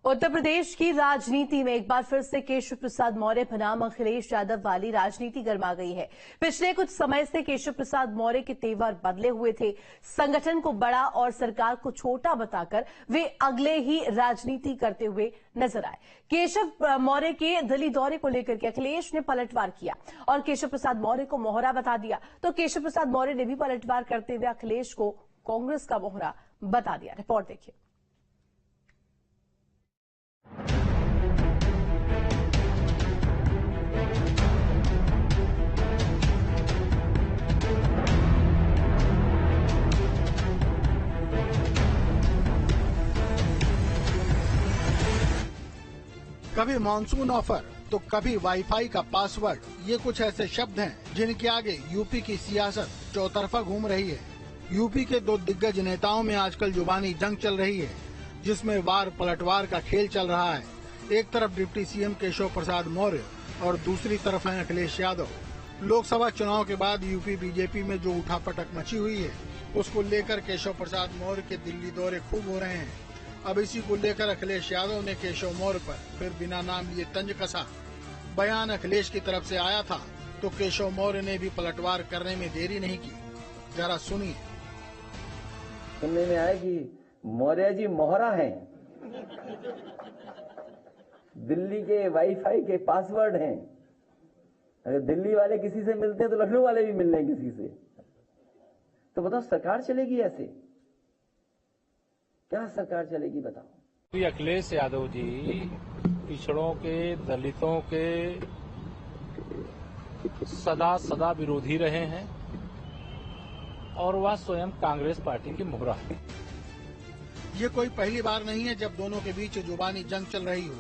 उत्तर प्रदेश की राजनीति में एक बार फिर से केशव प्रसाद मौर्य बनाम अखिलेश यादव वाली राजनीति गर्मा गई है। पिछले कुछ समय से केशव प्रसाद मौर्य के तेवर बदले हुए थे। संगठन को बड़ा और सरकार को छोटा बताकर वे अगले ही राजनीति करते हुए नजर आए। केशव मौर्य के दिल्ली दौरे को लेकर के अखिलेश ने पलटवार किया और केशव प्रसाद मौर्य को मोहरा बता दिया, तो केशव प्रसाद मौर्य ने भी पलटवार करते हुए अखिलेश को कांग्रेस का मोहरा बता दिया। रिपोर्ट देखिए। कभी मॉनसून ऑफर तो कभी वाईफाई का पासवर्ड, ये कुछ ऐसे शब्द हैं जिनके आगे यूपी की सियासत चौतरफा घूम रही है। यूपी के दो दिग्गज नेताओं में आजकल जुबानी जंग चल रही है, जिसमें वार पलटवार का खेल चल रहा है। एक तरफ डिप्टी सीएम केशव प्रसाद मौर्य और दूसरी तरफ है अखिलेश यादव। लोकसभा चुनाव के बाद यूपी बीजेपी में जो उठापटक मची हुई है, उसको लेकर केशव प्रसाद मौर्य के दिल्ली दौरे खूब हो रहे हैं। अब इसी को लेकर अखिलेश यादव ने केशव मौर्य पर फिर बिना नाम लिए तंज कसा। बयान अखिलेश की तरफ से आया था तो केशव मौर्य ने भी पलटवार करने में देरी नहीं की। जरा सुनिए। सुनने में आया कि मौर्य जी मोहरा हैं, दिल्ली के वाईफाई के पासवर्ड हैं। अगर दिल्ली वाले किसी से मिलते हैं तो लखनऊ वाले भी मिल रहे हैं किसी से। तो बताओ सरकार चलेगी ऐसे? क्या सरकार चलेगी बताओ? अखिलेश यादव जी पिछड़ों के, दलितों के सदा विरोधी रहे हैं और वह स्वयं कांग्रेस पार्टी की मुहरा है। ये कोई पहली बार नहीं है जब दोनों के बीच जुबानी जंग चल रही हो।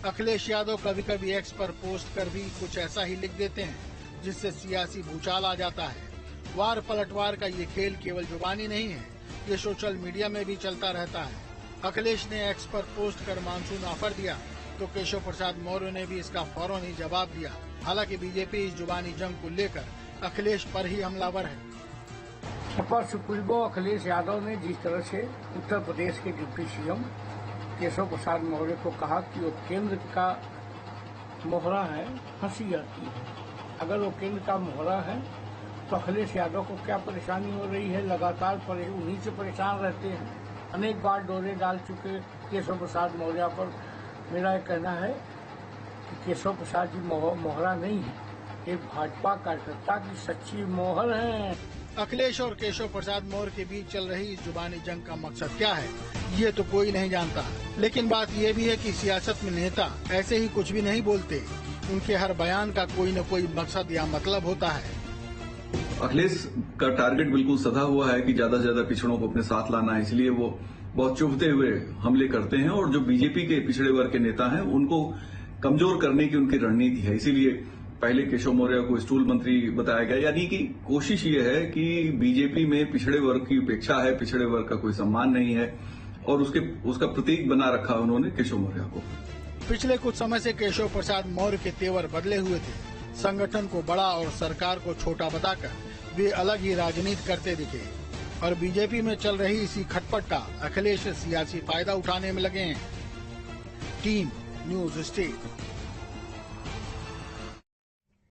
अखिलेश यादव कभी कभी एक्स पर पोस्ट कर भी कुछ ऐसा ही लिख देते हैं जिससे सियासी भूचाल आ जाता है। वार पलटवार का ये खेल केवल जुबानी नहीं है, ये सोशल मीडिया में भी चलता रहता है। अखिलेश ने एक्स पर पोस्ट कर मानसून ऑफर दिया तो केशव प्रसाद मौर्य ने भी इसका फौरन ही जवाब दिया। हालांकि बीजेपी इस जुबानी जंग को लेकर अखिलेश पर ही हमलावर है। सपा सुप्रीमो अखिलेश यादव ने जिस तरह से उत्तर प्रदेश के डिप्टी सीएम केशव प्रसाद मौर्य को कहा कि वो केंद्र का मोहरा है, हंसी आती है। अगर वो केंद्र का मोहरा है तो अखिलेश यादव को क्या परेशानी हो रही है? लगातार उन्हीं से परेशान रहते हैं। अनेक बार डोरे डाल चुके केशव प्रसाद मौर्य पर। मेरा यह कहना है कि केशव प्रसाद जी मोहरा नहीं है, ये भाजपा कार्यकर्ता की सच्ची मोहर है। अखिलेश और केशव प्रसाद मौर्य के बीच चल रही इस जुबानी जंग का मकसद क्या है, ये तो कोई नहीं जानता। लेकिन बात ये भी है कि सियासत में नेता ऐसे ही कुछ भी नहीं बोलते। उनके हर बयान का कोई न कोई मकसद या मतलब होता है। अखिलेश का टारगेट बिल्कुल सधा हुआ है कि ज्यादा से ज्यादा पिछड़ों को अपने साथ लाना है, इसलिए वो बहुत चुभते हुए हमले करते हैं और जो बीजेपी के पिछड़े वर्ग के नेता हैं उनको कमजोर करने की उनकी रणनीति है। इसीलिए पहले केशव मौर्य को स्टूल मंत्री बताया गया, यानी कि कोशिश ये है कि बीजेपी में पिछड़े वर्ग की उपेक्षा है, पिछड़े वर्ग का कोई सम्मान नहीं है और उसका प्रतीक बना रखा उन्होंने केशव मौर्य को। पिछले कुछ समय से केशव प्रसाद मौर्य के तेवर बदले हुए थे। संगठन को बड़ा और सरकार को छोटा बताकर वे अलग ही राजनीति करते दिखे और बीजेपी में चल रही इसी खटपट का अखिलेश सियासी फायदा उठाने में लगे हैं। Team news state.